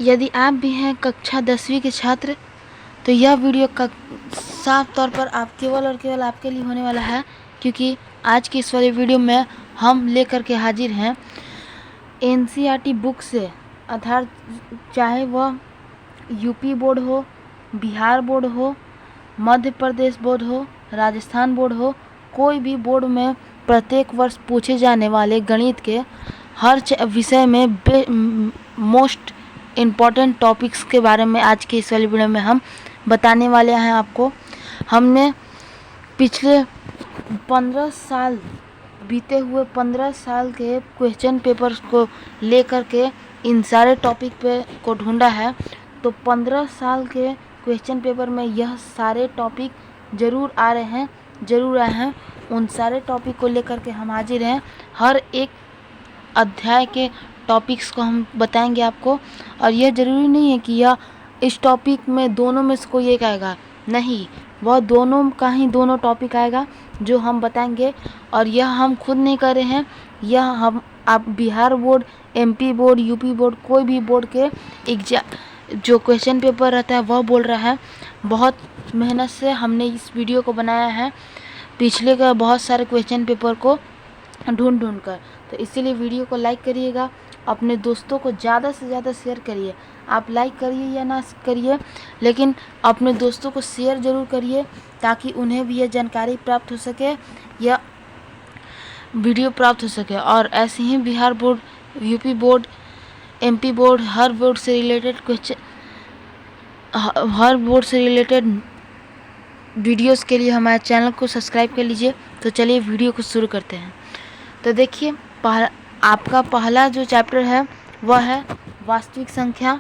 यदि आप भी हैं कक्षा 10वीं के छात्र तो यह वीडियो का साफ तौर पर आप केवल और केवल आपके लिए होने वाला है, क्योंकि आज की इस वाली वीडियो में हम लेकर के हाजिर हैं एनसीईआरटी बुक से आधार, चाहे वह यूपी बोर्ड हो, बिहार बोर्ड हो, मध्य प्रदेश बोर्ड हो, राजस्थान बोर्ड हो, कोई भी बोर्ड में प्रत्येक वर्ष पूछे जाने वाले गणित के हर विषय में मोस्ट इम्पॉर्टेंट टॉपिक्स के बारे में आज के इस वाली वीडियो में हम बताने वाले हैं आपको। हमने पिछले 15 साल बीते हुए 15 साल के क्वेश्चन पेपर्स को लेकर के इन सारे टॉपिक पे को ढूंढा है। तो 15 साल के क्वेश्चन पेपर में यह सारे टॉपिक ज़रूर आ रहे हैं, ज़रूर आए हैं। उन सारे टॉपिक को लेकर के हम हाजिर हैं। हर एक अध्याय के टॉपिक्स को हम बताएंगे आपको, और यह ज़रूरी नहीं है कि यह इस टॉपिक में दोनों में से कोई एक आएगा, नहीं, वह दोनों का ही दोनों टॉपिक आएगा जो हम बताएंगे। और यह हम खुद नहीं कर रहे हैं, यह हम आप Bihar board, MP board, UP board, कोई भी बोर्ड के जो क्वेश्चन पेपर रहता है वह बोल रहा है। बहुत मेहनत से हमने इस वीडियो को बनाया है, पिछले का बहुत सारे क्वेश्चन पेपर को ढूंढ कर। तो इसीलिए वीडियो को लाइक करिएगा, अपने दोस्तों को ज़्यादा से ज़्यादा शेयर करिए। आप लाइक करिए या ना करिए, लेकिन अपने दोस्तों को शेयर ज़रूर करिए ताकि उन्हें भी यह जानकारी प्राप्त हो सके, यह वीडियो प्राप्त हो सके। और ऐसे ही Bihar board, UP board, MP board, हर बोर्ड से रिलेटेड क्वेश्चन, हर बोर्ड से रिलेटेड वीडियोस के लिए हमारे चैनल को सब्सक्राइब कर लीजिए। तो चलिए वीडियो को शुरू करते हैं। तो देखिए, आपका पहला जो चैप्टर है वह है वास्तविक संख्या,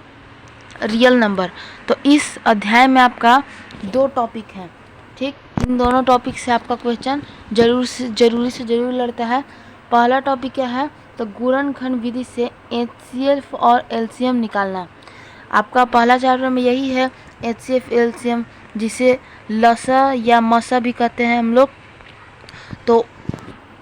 रियल नंबर। तो इस अध्याय में आपका 2 टॉपिक हैं, ठीक। इन दोनों टॉपिक से आपका क्वेश्चन जरूरी से जरूर लड़ता है। पहला टॉपिक क्या है, तो गुणनखंड विधि से एचसीएफ और एलसीएम निकालना। आपका पहला चैप्टर में यही है, एचसीएफ एलसीएम, जिसे लसा या मसा भी कहते हैं हम लोग। तो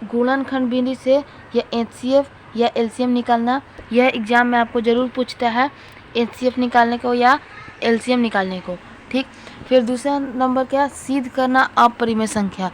गुणनखंड विधि से या एचसीएफ या एलसीएम निकालना, यह एग्जाम में आपको ज़रूर पूछता है, एचसीएफ निकालने को या एलसीएम निकालने को, ठीक। फिर दूसरा नंबर क्या, सिद्ध करना अपरिमेय संख्या।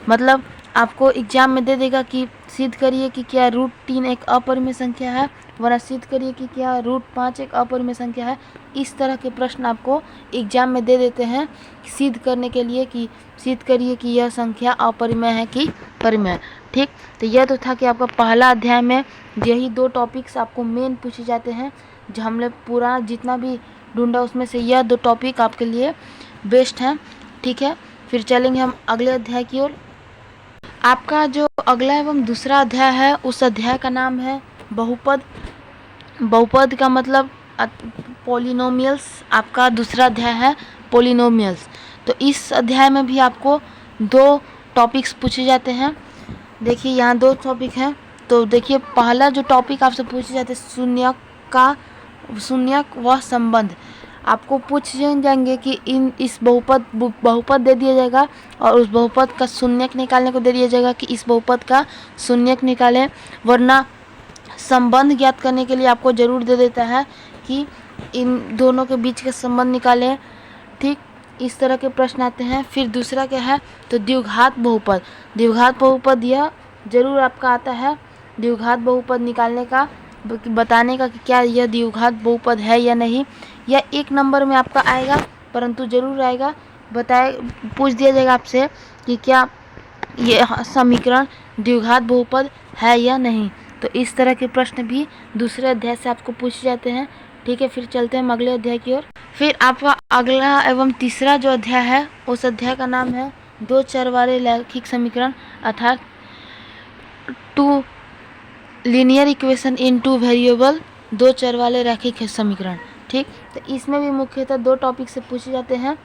मतलब आपको एग्जाम में दे देगा कि सिद्ध करिए कि क्या √3 एक अपरिमेय संख्या है, वरना सिद्ध करिए कि क्या √5 एक अपरिमेय संख्या है। इस तरह के प्रश्न आपको एग्जाम में दे देते हैं सिद्ध करने के लिए, कि सिद्ध करिए कि यह संख्या अपरिमेय है कि परिमेय, ठीक। तो यह तो था कि आपका पहला अध्याय में यही 2 टॉपिक्स आपको मेन पूछे जाते हैं। जो हमने पूरा जितना भी ढूंढा उसमें से यह 2 टॉपिक आपके लिए बेस्ट हैं, ठीक है। फिर चलेंगे हम अगले अध्याय की ओर। आपका जो अगला एवं दूसरा अध्याय है, उस अध्याय का नाम है बहुपद। बहुपद का मतलब पॉलिनोमियल्स। आपका दूसरा अध्याय है पॉलिनोमियल्स। तो इस अध्याय में भी आपको 2 टॉपिक्स पूछे जाते हैं। देखिए, यहाँ 2 टॉपिक हैं। तो देखिए, पहला जो टॉपिक आपसे पूछे जाते हैं शून्यक व संबंध। आपको पूछ जाएंगे कि इस बहुपद दे दिया जाएगा और उस बहुपद का शून्यक निकालने को दे दिया जाएगा कि इस बहुपद का शून्यक निकालें, वरना संबंध ज्ञात करने के लिए आपको ज़रूर दे देता है कि इन दोनों के बीच का संबंध निकालें, ठीक। इस तरह के प्रश्न आते हैं। फिर दूसरा क्या है, तो द्विघात बहुपद। द्विघात बहुपद यह ज़रूर आपका आता है, द्विघात बहुपद निकालने का, बताने का कि क्या यह द्विघात बहुपद है या नहीं। यह 1 नंबर में आपका आएगा, परंतु ज़रूर आएगा। पूछ दिया जाएगा आपसे कि क्या यह समीकरण द्विघात बहुपद है या नहीं। तो इस तरह के प्रश्न भी दूसरे अध्याय से आपको पूछे जाते हैं, ठीक है। फिर चलते हैं अगले अध्याय की ओर। फिर आपका अगला एवं तीसरा जो अध्याय है, उस अध्याय का नाम है 2 चर वाले रैखिक समीकरण, अर्थात 2 लीनियर इक्वेशन इन 2 वेरिएबल, 2 चर वाले रैखिक समीकरण, ठीक। तो इसमें भी मुख्यतः 2 टॉपिक से पूछे जाते हैं।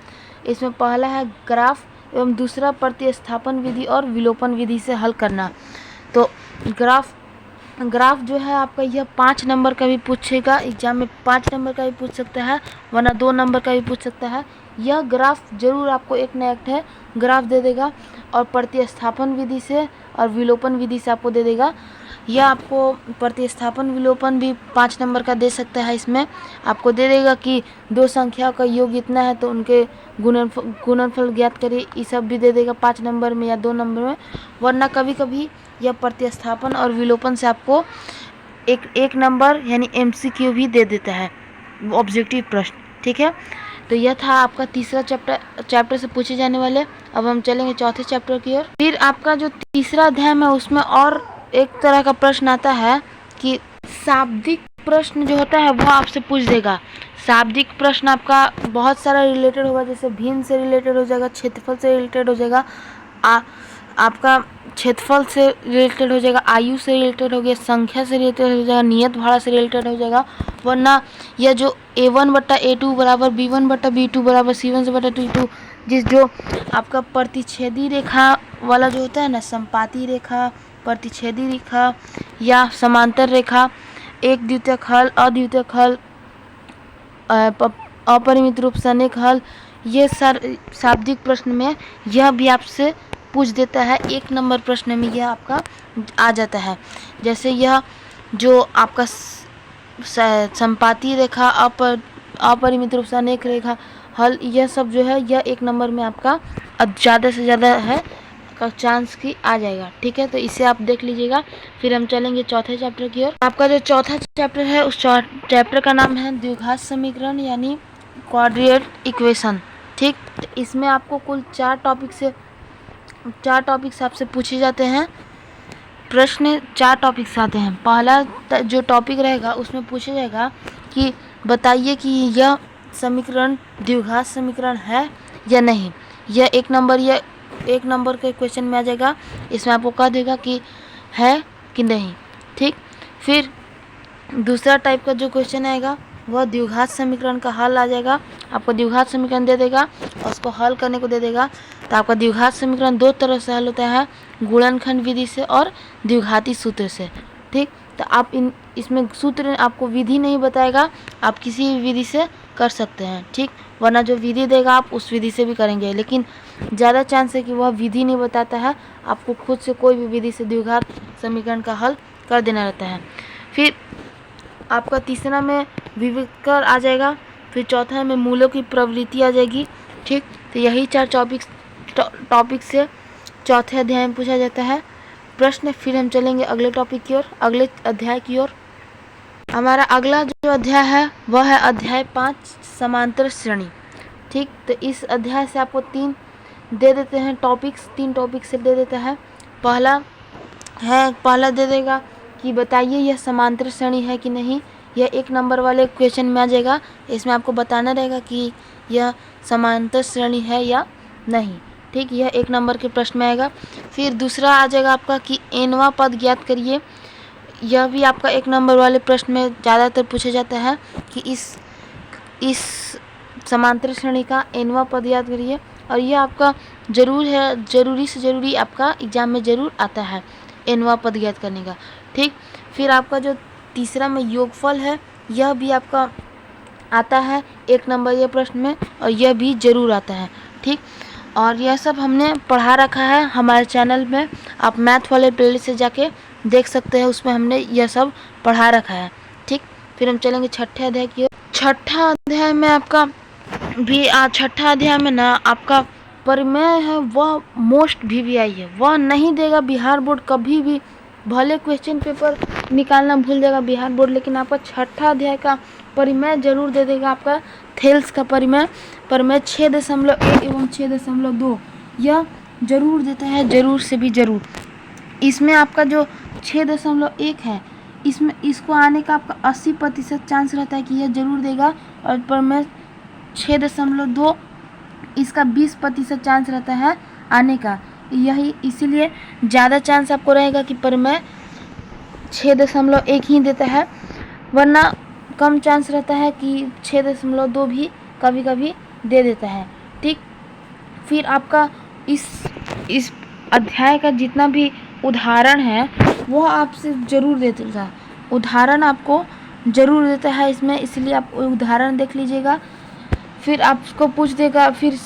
इसमें पहला है ग्राफ एवं दूसरा प्रतिस्थापन विधि और विलोपन विधि से हल करना। तो ग्राफ जो है आपका, यह 5 नंबर का भी पूछेगा एग्जाम में, 5 नंबर का भी पूछ सकता है, वरना 2 नंबर का भी पूछ सकता है। यह ग्राफ जरूर आपको एक न एक है ग्राफ दे देगा, और प्रतिस्थापन विधि से और विलोपन विधि से आपको दे देगा यह आपको प्रतिस्थापन विलोपन भी 5 नंबर का दे सकता है। इसमें आपको दे देगा कि दो संख्या का योग इतना है तो उनके गुणनफल ज्ञात करिए, ये सब भी दे देगा 5 नंबर में या 2 नंबर में। वरना कभी कभी यह प्रतिस्थापन और विलोपन से आपको एक नंबर यानी MCQ भी दे देता है, ऑब्जेक्टिव प्रश्न। ठीक है, तो यह था आपका तीसरा चैप्टर से पूछे जाने वाले। अब हम चलेंगे चौथे चैप्टर की ओर। फिर आपका जो तीसरा अध्याय है उसमें और एक तरह का प्रश्न आता है कि शाब्दिक प्रश्न जो होता है वह आपसे पूछ देगा। शाब्दिक प्रश्न आपका बहुत सारा रिलेटेड होगा, जैसे भिन्न से रिलेटेड हो जाएगा, क्षेत्रफल से रिलेटेड हो जाएगा, आपका क्षेत्रफल से रिलेटेड हो जाएगा, आयु से रिलेटेड हो गया, संख्या से रिलेटेड हो जाएगा, नियत भाड़ा से रिलेटेड हो जाएगा। वरना यह जो A1/A2 बराबर B1/B2 बराबर C1/T2, जो आपका प्रतिच्छेदी रेखा वाला जो होता है ना, संपाती रेखा, प्रतिच्छेदी रेखा या समांतर रेखा, एक द्वितीयक हल, अद्वितीयक हल, अपरिमित रूप से अनेक हल, ये शाब्दिक प्रश्न में यह भी आपसे पूछ देता है। 1 नंबर प्रश्न में यह आपका आ जाता है। जैसे यह जो आपका संपाती रेखा, अपरिमित रूप से अनेक रेखा हल, यह सब जो है यह 1 नंबर में आपका ज़्यादा से ज़्यादा है का चांस की आ जाएगा। ठीक है, तो इसे आप देख लीजिएगा। फिर हम चलेंगे चौथे चैप्टर की ओर। आपका जो चौथा चैप्टर है उस चैप्टर का नाम है द्विघात समीकरण यानी क्वाड्रेट इक्वेशन। ठीक, तो इसमें आपको कुल 4 टॉपिक्स आपसे पूछे जाते हैं। प्रश्न 4 टॉपिक्स आते हैं। पहला जो टॉपिक रहेगा उसमें पूछा जाएगा कि बताइए कि यह समीकरण द्विघात समीकरण है या नहीं। यह 1 नंबर के क्वेश्चन में आ जाएगा। इसमें आपको कह देगा कि है कि नहीं। ठीक, फिर दूसरा टाइप का जो क्वेश्चन आएगा वह द्विघात समीकरण का हल आ जाएगा। आपको द्विघात समीकरण दे देगा और उसको हल करने को दे देगा। तो आपका द्विघात समीकरण 2 तरह से हल होता है, गुणनखंड विधि से और द्विघाती सूत्र से। ठीक, तो आप इसमें सूत्र आपको विधि नहीं बताएगा, आप किसी भी विधि से कर सकते हैं। ठीक, वरना जो विधि देगा आप उस विधि से भी करेंगे, लेकिन ज़्यादा चांस है कि वह विधि नहीं बताता है, आपको खुद से कोई भी विधि से द्विघात समीकरण का हल कर देना रहता है। फिर आपका तीसरा में विविधकर आ जाएगा। फिर चौथा में मूलों की प्रवृत्ति आ जाएगी। ठीक, तो यही 4 टॉपिक से चौथे अध्याय में पूछा जाता है प्रश्न। फिर हम चलेंगे अगले टॉपिक की ओर, अगले अध्याय की ओर। हमारा अगला जो अध्याय है वह है अध्याय 5 समांतर श्रेणी। ठीक, तो इस अध्याय से आपको 3 दे देते हैं टॉपिक्स, 3 टॉपिक से दे देता है। पहला दे देगा कि बताइए यह समांतर श्रेणी है कि नहीं। यह 1 नंबर वाले क्वेश्चन में आ जाएगा। इसमें आपको बताना रहेगा कि यह समांतर श्रेणी है या नहीं। ठीक, यह 1 नंबर के प्रश्न में आएगा। फिर दूसरा आ जाएगा आपका कि nवां पद ज्ञात करिए। यह भी आपका 1 नंबर वाले प्रश्न में ज़्यादातर पूछा जाता है कि इस समांतर श्रेणी का nवां पद याद करिए। और यह आपका जरूरी से जरूरी आपका एग्जाम में ज़रूर आता है nवां पद ज्ञात करने का। ठीक, फिर आपका जो तीसरा में योगफल है यह भी आपका आता है 1 नंबर ये प्रश्न में, और यह भी ज़रूर आता है। ठीक, और यह सब हमने पढ़ा रखा है हमारे चैनल में, आप मैथ वाले प्लेलिस्ट से जाके देख सकते हैं, उसमें हमने यह सब पढ़ा रखा है। ठीक, फिर हम चलेंगे छठे अध्याय की ओर। छठा अध्याय में ना आपका परिमेय है वह मोस्ट VVI है, वह नहीं देगा बिहार बोर्ड कभी भी। भले क्वेश्चन पेपर निकालना भूल जाएगा बिहार बोर्ड, लेकिन आपका छठा अध्याय का परिमेय जरूर दे देगा। आपका थेल्स का परिमेय 6.1 एवं 6.2 यह जरूर देता है, जरूर से भी जरूर। इसमें आपका जो 6.1 है इसको आने का आपका 80% चांस रहता है कि यह जरूर देगा, और परिमेय 6.2 इसका 20% चांस रहता है आने का। यही इसीलिए ज़्यादा चांस आपको रहेगा कि परिमेय 6.1 ही देता है, वरना कम चांस रहता है कि 6.2 भी कभी कभी दे देता है। ठीक, फिर आपका इस अध्याय का जितना भी उदाहरण है वो आपसे ज़रूर दे देता है, उदाहरण आपको ज़रूर देता है इसमें, इसलिए आप उदाहरण देख लीजिएगा। फिर आपको पूछ देगा फिर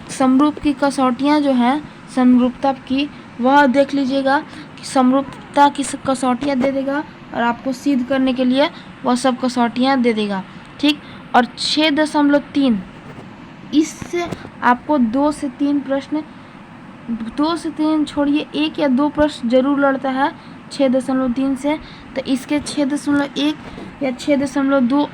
समरूप की कसौटियाँ जो हैं समरूपता की वह देख लीजिएगा। समरूपता की कसौटियाँ दे देगा और आपको सिद्ध करने के लिए वह सब कसौटियाँ दे देगा, ठीक। और 6.3 इससे आपको 2 से 3 प्रश्न, 2 से 3 छोड़िए 1 या 2 प्रश्न जरूर लड़ता है 6.3 से। तो इसके 6.1 या 6.2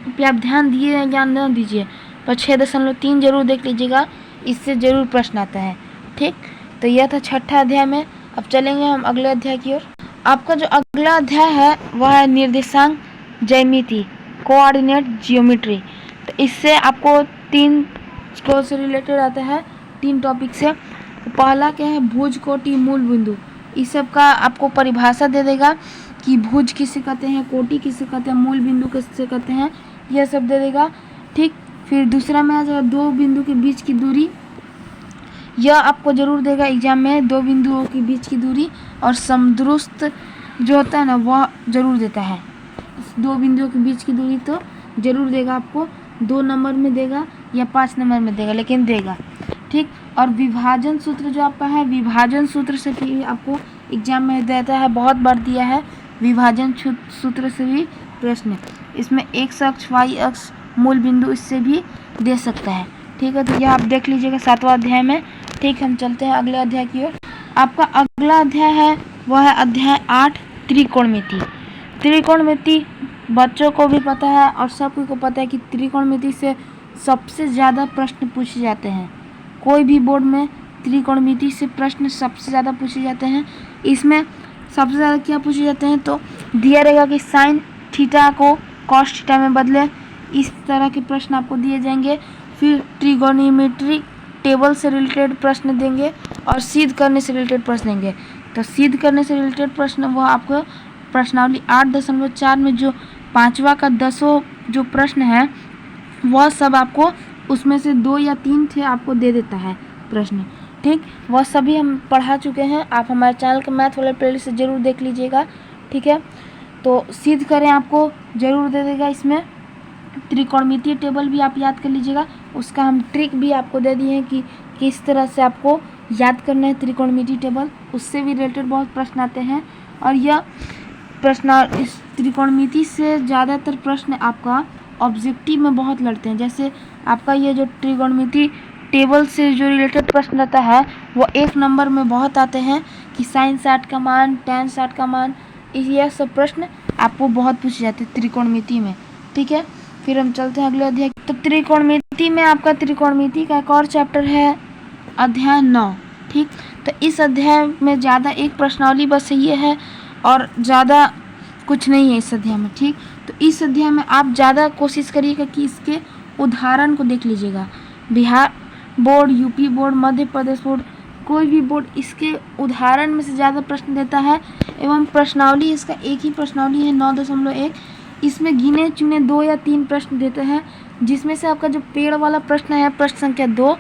पे आप ध्यान दिए या ज्ञान न दीजिए, पर 6.3 जरूर देख लीजिएगा, इससे जरूर प्रश्न आता है, ठीक। तो यह था छठा अध्याय में। अब चलेंगे हम अगले अध्याय की ओर। आपका जो अगला अध्याय है वह है निर्देशांक ज्यामिति, कोऑर्डिनेट जियोमेट्री। तो इससे आपको 3 को से रिलेटेड आता है, 3 टॉपिक से। तो पहला क्या है, भुज कोटि मूल बिंदु। इस सब का आपको परिभाषा दे देगा कि भुज किसे कहते हैं, कोटि किसे कहते हैं, मूल बिंदु किसे कहते हैं, यह सब दे देगा, ठीक। फिर दूसरा में आ जाएगा 2 बिंदु के बीच की दूरी। यह आपको जरूर देगा एग्जाम में, 2 बिंदुओं के बीच की दूरी। और समदुरुस्त जो होता है ना, वह जरूर देता है। 2 बिंदुओं के बीच की दूरी तो जरूर देगा आपको, 2 नंबर में देगा या 5 नंबर में देगा, लेकिन देगा, ठीक। और विभाजन सूत्र जो आपका है, विभाजन सूत्र से भी आपको एग्जाम में देता है, बहुत बार दिया है विभाजन सूत्र से भी प्रश्न। इसमें x अक्ष, y अक्ष, मूल बिंदु इससे भी दे सकता है, ठीक है। तो यह आप देख लीजिएगा 7वां अध्याय में, ठीक। हम चलते हैं अगले अध्याय की ओर। आपका अगला अध्याय है वह है अध्याय 8 त्रिकोणमिति। त्रिकोणमिति बच्चों को भी पता है और सबको को पता है कि त्रिकोणमिति से सबसे ज़्यादा प्रश्न पूछे जाते हैं। कोई भी बोर्ड में त्रिकोणमिति से प्रश्न सबसे ज़्यादा पूछे जाते हैं। इसमें सबसे ज़्यादा क्या पूछे जाते हैं, तो दिया रहेगा कि साइन थीटा को कॉस थीटा में बदले, इस तरह के प्रश्न आपको दिए जाएंगे। फिर ट्रिगोनोमेट्री टेबल से रिलेटेड प्रश्न देंगे और सिद्ध करने से रिलेटेड प्रश्न देंगे। तो सिद्ध करने से रिलेटेड प्रश्न वह आपको प्रश्नावली 8.4 में जो 5वां का 10वां जो प्रश्न है, वह सब आपको उसमें से 2 या 3 थे आपको दे देता है प्रश्न, ठीक। वह सभी हम पढ़ा चुके हैं, आप हमारे चैनल के मैथ वाले प्लेलिस्ट से ज़रूर देख लीजिएगा, ठीक है। तो सिद्ध करें आपको ज़रूर दे देगा। इसमें त्रिकोणमितीय टेबल भी आप याद कर लीजिएगा, उसका हम ट्रिक भी आपको दे दिए हैं कि किस तरह से आपको याद करना है त्रिकोणमितीय टेबल, उससे भी रिलेटेड बहुत प्रश्न आते हैं। और यह प्रश्न, इस त्रिकोणमिति से ज़्यादातर प्रश्न आपका ऑब्जेक्टिव में बहुत लड़ते हैं। जैसे आपका ये जो त्रिकोणमिति टेबल से जो रिलेटेड प्रश्न रहता है, वो 1 नंबर में बहुत आते हैं कि साइन 60 का मान, tan 60 का मान, यह सब प्रश्न आपको बहुत पूछे जाते हैं त्रिकोणमिति में, ठीक है। फिर हम चलते हैं अगले अध्याय। तो त्रिकोणमिति में आपका त्रिकोणमिति का एक और चैप्टर है अध्याय 9, ठीक। तो इस अध्याय में ज़्यादा एक प्रश्नावली बस ये है और ज़्यादा कुछ नहीं है इस अध्याय में, ठीक। तो इस अध्याय में आप ज़्यादा कोशिश करिएगा कि इसके उदाहरण को देख लीजिएगा। Bihar board, UP board, Madhya Pradesh board, कोई भी बोर्ड इसके उदाहरण में से ज़्यादा प्रश्न देता है। एवं प्रश्नावली इसका एक ही प्रश्नावली है 9.1, इसमें गिने चुने 2 या 3 प्रश्न देते हैं, जिसमें से आपका जो पेड़ वाला प्रश्न है, प्रश्न संख्या 2,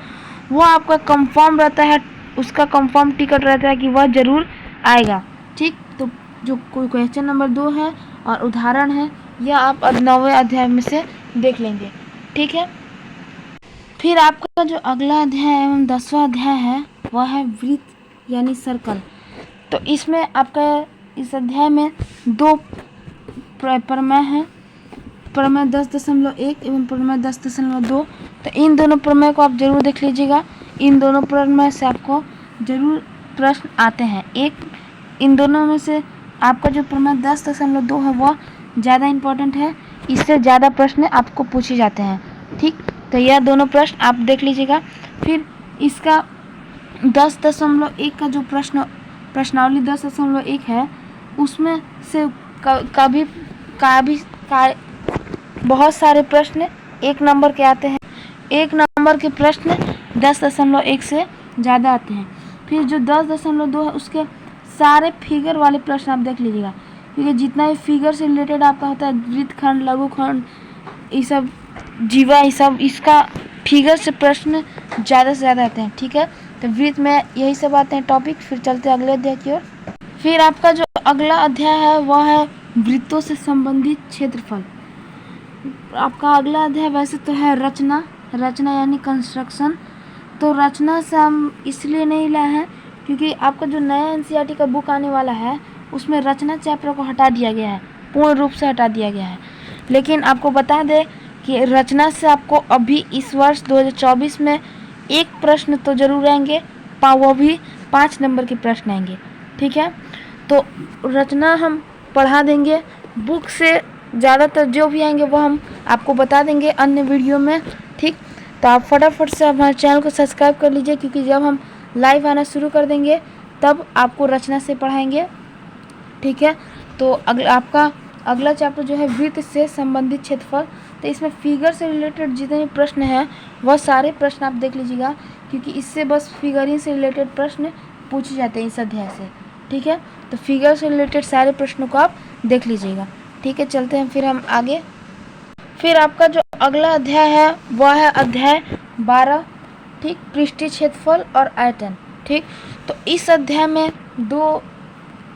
वो आपका कंफर्म रहता है, उसका कंफर्म टिकट रहता है कि वह ज़रूर आएगा, ठीक। तो जो कोई क्वेश्चन नंबर 2 है और उदाहरण है, यह आप 9वें अध्याय में से देख लेंगे, ठीक है। फिर आपका जो अगला अध्याय एवं 10वां अध्याय है वह है वृत्त यानी सर्कल। तो इसमें आपका इस अध्याय में 2 प्रमेय है, प्रमेय 10.1 एवं प्रमेय 10.2। तो इन दोनों प्रमेय को आप जरूर देख लीजिएगा, इन दोनों प्रमेय से आपको जरूर प्रश्न आते हैं। एक इन दोनों में से आपका जो प्रमेय 10.2 है वह ज़्यादा इम्पोर्टेंट है, इससे ज़्यादा प्रश्न आपको पूछे जाते हैं, ठीक। तो यह दोनों प्रश्न आप देख लीजिएगा। फिर इसका 10.1 का जो प्रश्नावली 10.1 है, उसमें से कभी बहुत सारे प्रश्न 1 नंबर के आते हैं। 1 नंबर के प्रश्न 10.1 से ज़्यादा आते हैं। फिर जो 10.2 है उसके सारे फिगर वाले प्रश्न आप देख लीजिएगा, क्योंकि जितना भी फिगर से रिलेटेड आपका होता है, वृत्तखंड, लघुखंड, ये सब जीवा, ये सब इसका फिगर से प्रश्न ज़्यादा से ज़्यादा आते हैं, ठीक है। तो वृत्त में यही सब आते हैं टॉपिक। फिर चलते हैं अगले अध्याय की ओर। फिर आपका जो अगला अध्याय है वह है वृत्तों से संबंधित क्षेत्रफल। आपका अगला अध्याय वैसे तो है रचना यानी कंस्ट्रक्शन। तो रचना से हम इसलिए नहीं लाए हैं क्योंकि आपका जो नया एनसीईआरटी का बुक आने वाला है उसमें रचना चैप्टर को हटा दिया गया है, पूर्ण रूप से हटा दिया गया है। लेकिन आपको बता दें कि रचना से आपको अभी इस वर्ष 2024 में एक प्रश्न तो जरूर आएंगे, वो भी 5 नंबर के प्रश्न आएंगे। ठीक है, तो रचना हम पढ़ा देंगे, बुक से ज़्यादातर जो भी आएंगे वो हम आपको बता देंगे अन्य वीडियो में। ठीक, तो आप फटाफट से हमारे चैनल को सब्सक्राइब कर लीजिए, क्योंकि जब हम लाइव आना शुरू कर देंगे तब आपको रचना से पढ़ाएंगे। ठीक है, तो आपका अगला चैप्टर जो है वृत्त से संबंधित क्षेत्रफल। तो इसमें फिगर से रिलेटेड जितने भी प्रश्न हैं वह सारे प्रश्न आप देख लीजिएगा, क्योंकि इससे बस फिगरिंग से रिलेटेड प्रश्न पूछे जाते हैं इस अध्याय से। ठीक है, तो फिगर से रिलेटेड सारे प्रश्नों को आप देख लीजिएगा। ठीक है, चलते हैं फिर हम आगे। फिर आपका जो अगला अध्याय है वह है अध्याय 12। ठीक, पृष्ठीय क्षेत्रफल और आयतन। ठीक, तो इस अध्याय में 2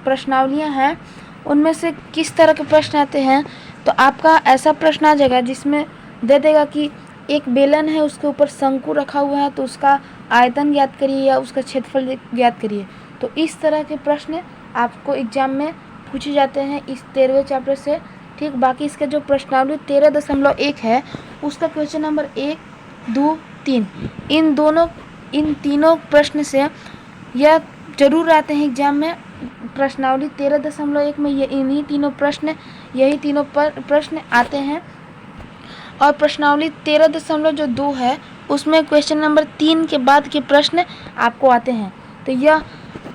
प्रश्नावलियाँ हैं, उनमें से किस तरह के प्रश्न आते हैं। तो आपका ऐसा प्रश्न आ जाएगा जिसमें दे देगा कि एक बेलन है, उसके ऊपर शंकु रखा हुआ है, तो उसका आयतन ज्ञात करिए या उसका क्षेत्रफल ज्ञात करिए। तो इस तरह के प्रश्न आपको एग्जाम में पूछे जाते हैं इस 13वें चैप्टर से। ठीक, बाकी इसका जो प्रश्नावली 13.1 है उसका क्वेश्चन नंबर 1, 2, 3 इन तीनों प्रश्न से यह जरूर आते हैं एग्जाम में। प्रश्नावली 13.1 में यही तीनों प्रश्न आते हैं, और प्रश्नावली 13.2 है उसमें क्वेश्चन नंबर 3 के बाद के प्रश्न आपको आते हैं। तो यह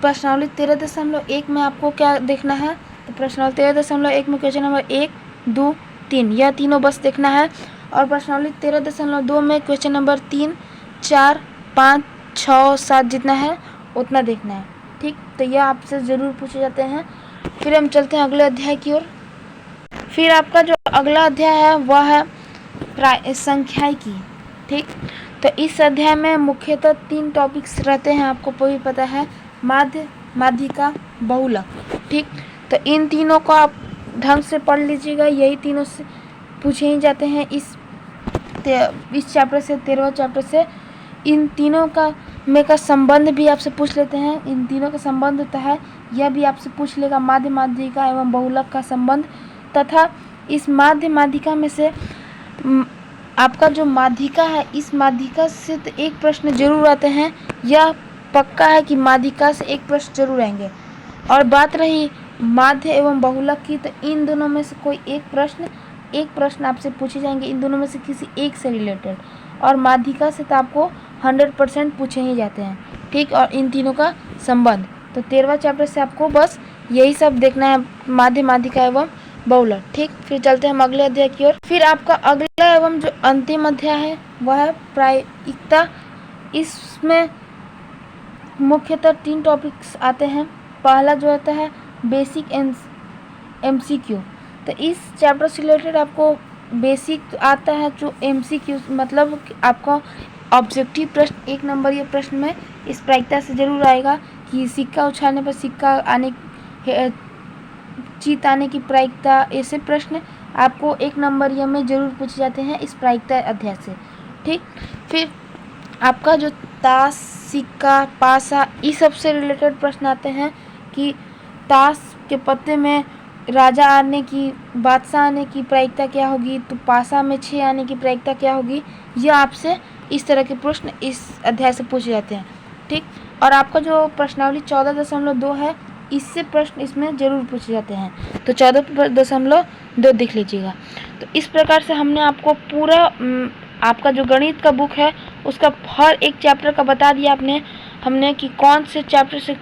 प्रश्नावली 13.1 में आपको क्या देखना है, तो प्रश्नावली 13.1 में क्वेश्चन नंबर 1, 2, 3 यह तीनों बस देखना है, और प्रश्नावली 13.2 में क्वेश्चन नंबर 3, 4, 5, 6, 7 जितना है उतना देखना है। ठीक, तो यह आपसे ज़रूर पूछे जाते हैं। फिर हम चलते हैं अगले अध्याय की ओर। फिर आपका जो अगला अध्याय है वह है संख्याइकी। ठीक, तो इस अध्याय में मुख्यतः 3 टॉपिक्स रहते हैं, आपको भी पता है, माध्य, माध्यिका, बहुलक। ठीक, तो इन तीनों को आप ढंग से पढ़ लीजिएगा, यही तीनों से पूछे ही जाते हैं इस चैप्टर से, 13वां चैप्टर से। इन तीनों का संबंध भी आपसे पूछ लेते हैं, इन तीनों का संबंध होता है, यह भी आपसे पूछ लेगा माध्य, माध्यिका एवं बहुलक का संबंध। तथा इस माध्य, माध्यिका में से आपका जो माध्यिका है, इस माध्यिका से तो एक प्रश्न जरूर आते हैं, यह पक्का है कि माध्यिका से एक प्रश्न जरूर आएंगे। और बात रही माध्य एवं बहुलक की, तो इन दोनों में से कोई एक प्रश्न आपसे पूछे जाएंगे, इन दोनों में से किसी एक से रिलेटेड। और माध्यिका से तो आपको 100% पूछे ही जाते हैं। ठीक, और इन तीनों का संबंध, तो 13वां चैप्टर से आपको बस यही सब देखना है, माध्य, माध्यिका एवं बहुलक। ठीक, फिर चलते हैं हम अगले अध्याय की ओर। फिर आपका अगला एवं जो अंतिम अध्याय है वह है प्रायिकता। इसमें मुख्यतः 3 टॉपिक्स आते हैं। पहला जो आता है बेसिक MCQ। तो इस चैप्टर से रिलेटेड आपको बेसिक आता है, जो MCQ मतलब आपको ऑब्जेक्टिव प्रश्न 1 नंबरीय प्रश्न में इस प्रायिकता से जरूर आएगा कि सिक्का उछालने पर सिक्का आने, जीत आने की प्रायिकता, ऐसे प्रश्न आपको 1 नंबरीय में जरूर पूछे जाते हैं इस प्रायिकता अध्याय से। ठीक, फिर आपका जो ताश, सिक्का, पासा, इस सब से रिलेटेड प्रश्न आते हैं कि ताश के पत्ते में राजा आने की, बादशाह आने की प्रायिकता क्या होगी, तो पासा में 6 आने की प्रायिकता क्या होगी। यह आपसे इस तरह के प्रश्न इस अध्याय से पूछे जाते हैं। ठीक, और आपका जो प्रश्नावली 14.2 है, इससे प्रश्न इसमें जरूर पूछे जाते हैं, तो 14.2 देख लीजिएगा। तो इस प्रकार से हमने आपको पूरा आपका जो गणित का बुक है उसका हर एक चैप्टर का बता दिया हमने कि कौन से चैप्टर से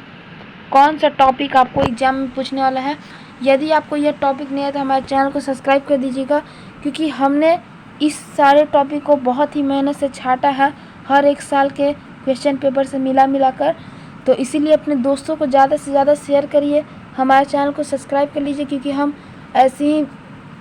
कौन सा टॉपिक आपको एग्जाम में पूछने वाला है। यदि आपको यह टॉपिक नहीं है तो हमारे चैनल को सब्सक्राइब कर दीजिएगा, क्योंकि हमने इस सारे टॉपिक को बहुत ही मेहनत से छाटा है, हर एक साल के क्वेश्चन पेपर से मिला कर। तो इसीलिए अपने दोस्तों को ज़्यादा से ज़्यादा शेयर करिए, हमारे चैनल को सब्सक्राइब कर लीजिए, क्योंकि हम ऐसी ही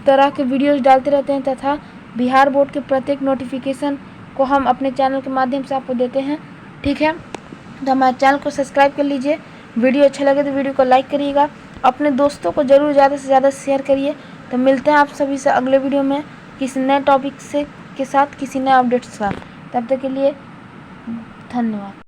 तरह के वीडियोस डालते रहते हैं तथा बिहार बोर्ड के प्रत्येक नोटिफिकेशन को हम अपने चैनल के माध्यम से आपको देते हैं। ठीक है, तो हमारे चैनल को सब्सक्राइब कर लीजिए। वीडियो अच्छा लगे तो वीडियो को लाइक करिएगा, अपने दोस्तों को ज़रूर ज़्यादा से ज़्यादा शेयर करिए। तो मिलते हैं आप सभी से अगले वीडियो में किसी नए टॉपिक के साथ, किसी नए अपडेट्स के साथ। तब तक के लिए धन्यवाद।